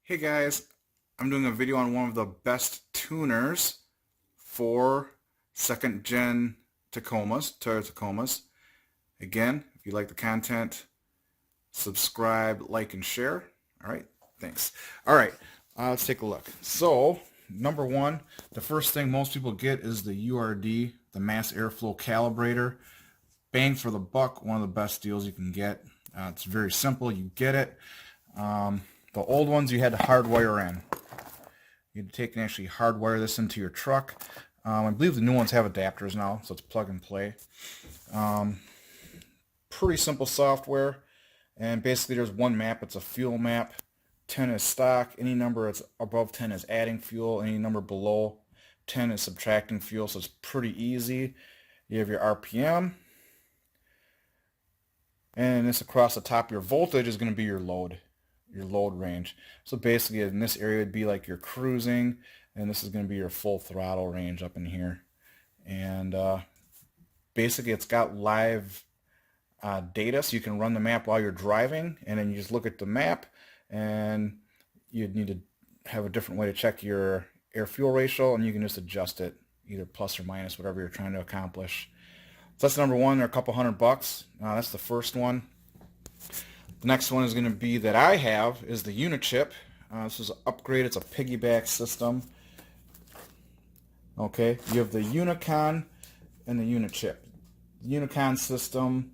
Hey guys, I'm doing a video on one of the best tuners for second gen Toyota Tacomas. Again, if you like the content, subscribe, like, and share. Alright, thanks. Alright, let's take a look. So, number one, the first thing most people get is the URD, the Mass Airflow Calibrator. Bang for the buck, one of the best deals you can get. It's very simple, you get it. The old ones you had to hardwire in. You had to take and actually hardwire this into your truck. I believe the new ones have adapters now, so it's plug and play. Pretty simple software, and basically there's one map. It's a fuel map. 10 is stock. Any number that's above 10 is adding fuel. Any number below 10 is subtracting fuel, so it's pretty easy. You have your RPM, and this across the top, your voltage is going to be your load range. So basically in this area would be like your cruising, and this is going to be your full throttle range up in here. And basically it's got live data, so you can run the map while you're driving, and then you just look at the map, and you'd need to have a different way to check your air-fuel ratio, and you can just adjust it either plus or minus, whatever you're trying to accomplish. So that's number one. They're a couple $100. That's the first one. The next one is going to be that I have is the Unichip. This is an upgrade. It's a piggyback system. Okay, you have the Unicon and the Unichip. The Unicon system,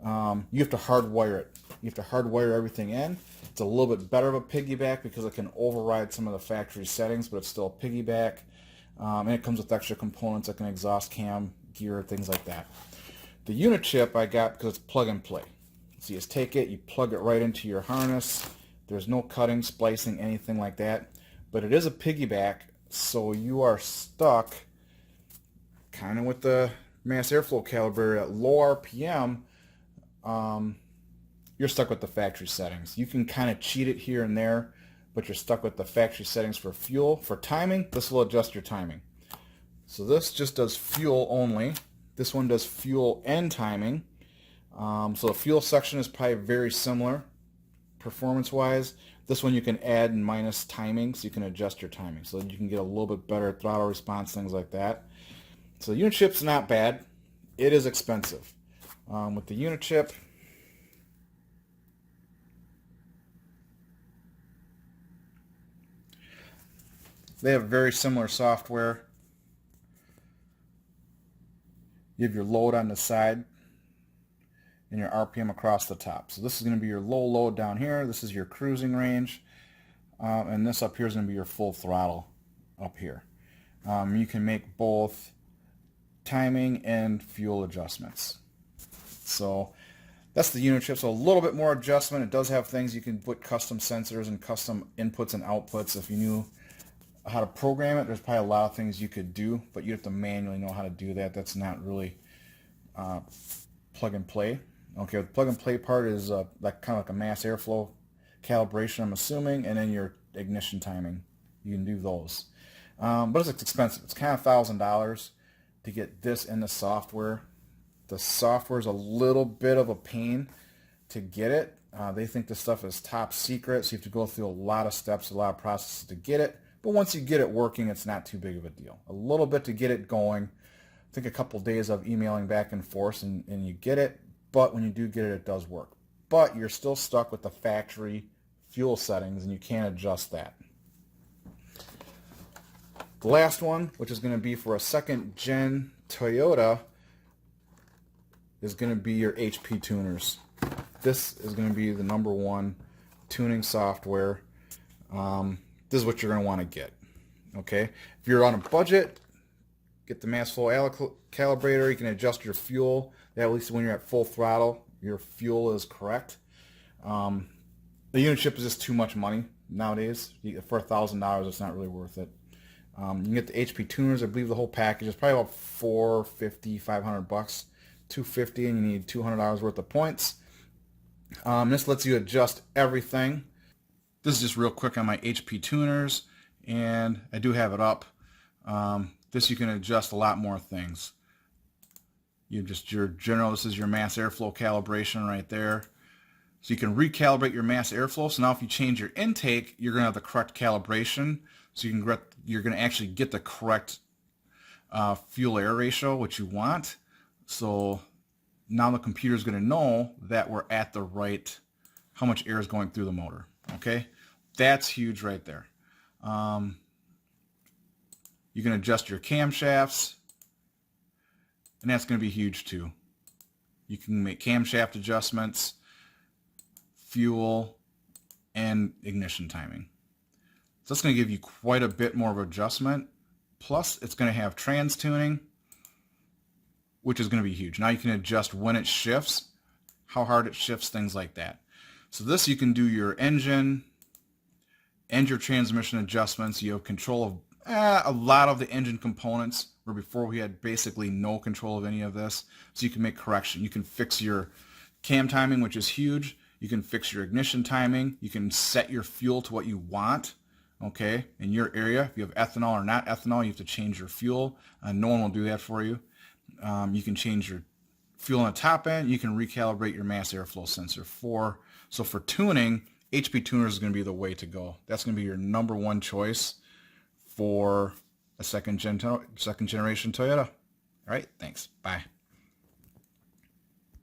you have to hardwire it. You have to hardwire everything in. It's a little bit better of a piggyback because it can override some of the factory settings, but it's still a piggyback. And it comes with extra components like an exhaust cam, gear, things like that. The Unichip I got because it's plug and play. So you just take it, you plug it right into your harness. There's no cutting, splicing, anything like that. But it is a piggyback, so you are stuck kind of with the Mass Airflow Calibrator at low RPM. You're stuck with the factory settings. You can kind of cheat it here and there, but you're stuck with the factory settings for fuel. For timing, this will adjust your timing. So this just does fuel only. This one does fuel and timing. So the fuel section is probably very similar performance-wise. This one you can add and minus timing, so you can adjust your timing. So you can get a little bit better throttle response, things like that. So the Unichip's not bad. It is expensive. With the Unichip, they have very similar software. You have your load on the side and your RPM across the top. So this is going to be your low load down here. This is your cruising range. And this up here is going to be your full throttle up here. You can make both timing and fuel adjustments. So that's the Unichip. So a little bit more adjustment. It does have things you can put custom sensors and custom inputs and outputs. If you knew how to program it, there's probably a lot of things you could do, but you have to manually know how to do that. That's not really plug and play. Okay, the plug and play part is like kind of like a mass airflow calibration, I'm assuming, and then your ignition timing. You can do those, but it's expensive. It's kind of $1,000 to get this in the software. The software is a little bit of a pain to get it. They think this stuff is top secret, so you have to go through a lot of steps, a lot of processes to get it. But once you get it working, it's not too big of a deal. A little bit to get it going. I think a couple days of emailing back and forth, and you get it. But when you do get it, it does work. But you're still stuck with the factory fuel settings, and you can't adjust that. The last one, which is going to be for a second gen Toyota, is going to be your HP tuners. This is going to be the number one tuning software. This is what you're going to want to get. Okay, if you're on a budget, get the Mass Flow Calibrator. You can adjust your fuel. At least when you're at full throttle, your fuel is correct. The Unichip is just too much money nowadays. For $1,000, it's not really worth it. You can get the HP tuners. I believe the whole package is probably about $450, $500, $250, and you need $200 worth of points. This lets you adjust everything. This is just real quick on my HP tuners, and I do have it up. This you can adjust a lot more things. You just your general. This is your mass airflow calibration right there. So you can recalibrate your mass airflow. So now if you change your intake, you're going to have the correct calibration. So you're going to actually get the correct fuel air ratio, which you want. So now the computer is going to know that we're at the right, how much air is going through the motor. Okay, that's huge right there. You can adjust your camshafts, and that's going to be huge too. You can make camshaft adjustments, fuel, and ignition timing. So that's going to give you quite a bit more of adjustment. Plus, it's going to have trans tuning, which is going to be huge. Now you can adjust when it shifts, how hard it shifts, things like that. So this, you can do your engine and your transmission adjustments. You have control of a lot of the engine components, where before we had basically no control of any of this. So you can make correction. You can fix your cam timing, which is huge. You can fix your ignition timing. You can set your fuel to what you want. Okay, in your area, if you have ethanol or not ethanol, you have to change your fuel. No one will do that for you. You can change your fuel on the top end. You can recalibrate your mass airflow sensor. So for tuning, HP Tuner is going to be the way to go. That's going to be your number one choice for a second generation Toyota. All right, thanks. Bye.